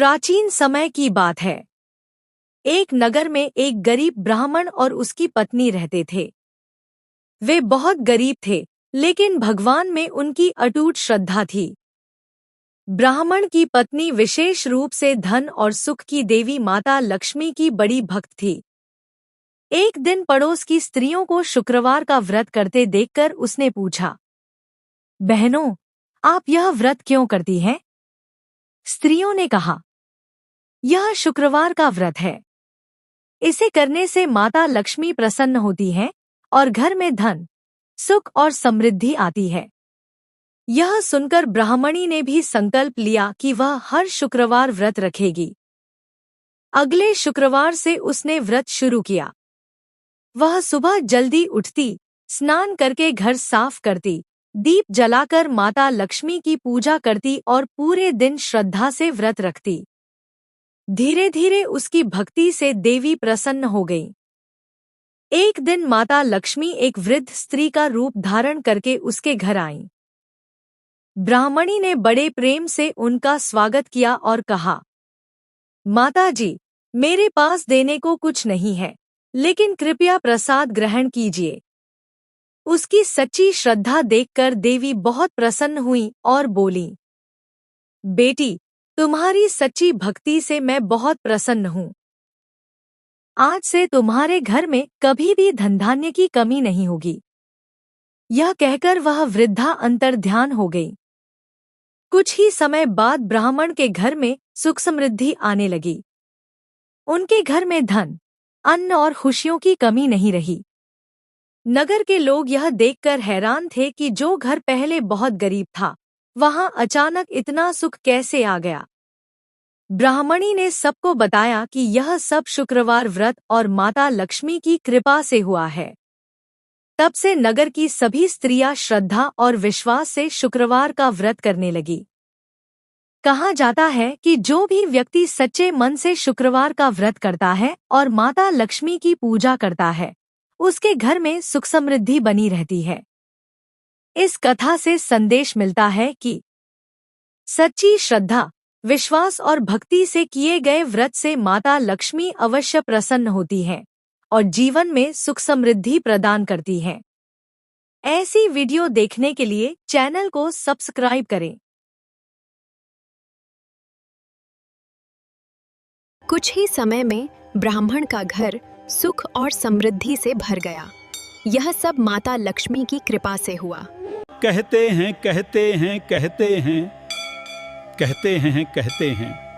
प्राचीन समय की बात है। एक नगर में एक गरीब ब्राह्मण और उसकी पत्नी रहते थे। वे बहुत गरीब थे, लेकिन भगवान में उनकी अटूट श्रद्धा थी। ब्राह्मण की पत्नी विशेष रूप से धन और सुख की देवी माता लक्ष्मी की बड़ी भक्त थी। एक दिन पड़ोस की स्त्रियों को शुक्रवार का व्रत करते देखकर उसने पूछा, बहनों, आप यह व्रत क्यों करती हैं? स्त्रियों ने कहा, यह शुक्रवार का व्रत है। इसे करने से माता लक्ष्मी प्रसन्न होती हैं और घर में धन, सुख और समृद्धि आती है। यह सुनकर ब्राह्मणी ने भी संकल्प लिया कि वह हर शुक्रवार व्रत रखेगी। अगले शुक्रवार से उसने व्रत शुरू किया। वह सुबह जल्दी उठती, स्नान करके घर साफ करती, दीप जलाकर माता लक्ष्मी की पूजा करती और पूरे दिन श्रद्धा से व्रत रखती। धीरे धीरे उसकी भक्ति से देवी प्रसन्न हो गई। एक दिन माता लक्ष्मी एक वृद्ध स्त्री का रूप धारण करके उसके घर आईं। ब्राह्मणी ने बड़े प्रेम से उनका स्वागत किया और कहा, माता जी, मेरे पास देने को कुछ नहीं है, लेकिन कृपया प्रसाद ग्रहण कीजिए। उसकी सच्ची श्रद्धा देखकर देवी बहुत प्रसन्न हुई और बोली, बेटी, तुम्हारी सच्ची भक्ति से मैं बहुत प्रसन्न हूँ। आज से तुम्हारे घर में कभी भी धन धान्य की कमी नहीं होगी। यह कहकर वह वृद्धा अंतर्ध्यान हो गई। कुछ ही समय बाद ब्राह्मण के घर में सुख समृद्धि आने लगी। उनके घर में धन, अन्न और खुशियों की कमी नहीं रही। नगर के लोग यह देखकर हैरान थे कि जो घर पहले बहुत गरीब था, वहां अचानक इतना सुख कैसे आ गया। ब्राह्मणी ने सबको बताया कि यह सब शुक्रवार व्रत और माता लक्ष्मी की कृपा से हुआ है। तब से नगर की सभी स्त्रियां श्रद्धा और विश्वास से शुक्रवार का व्रत करने लगी। कहा जाता है कि जो भी व्यक्ति सच्चे मन से शुक्रवार का व्रत करता है और माता लक्ष्मी की पूजा करता है, उसके घर में सुख समृद्धि बनी रहती है। इस कथा से संदेश मिलता है कि सच्ची श्रद्धा, विश्वास और भक्ति से किए गए व्रत से माता लक्ष्मी अवश्य प्रसन्न होती है और जीवन में सुख समृद्धि प्रदान करती है। ऐसी वीडियो देखने के लिए चैनल को सब्सक्राइब करें। कुछ ही समय में ब्राह्मण का घर सुख और समृद्धि से भर गया। यह सब माता लक्ष्मी की कृपा से हुआ। कहते हैं कहते हैं कहते हैं कहते हैं कहते हैं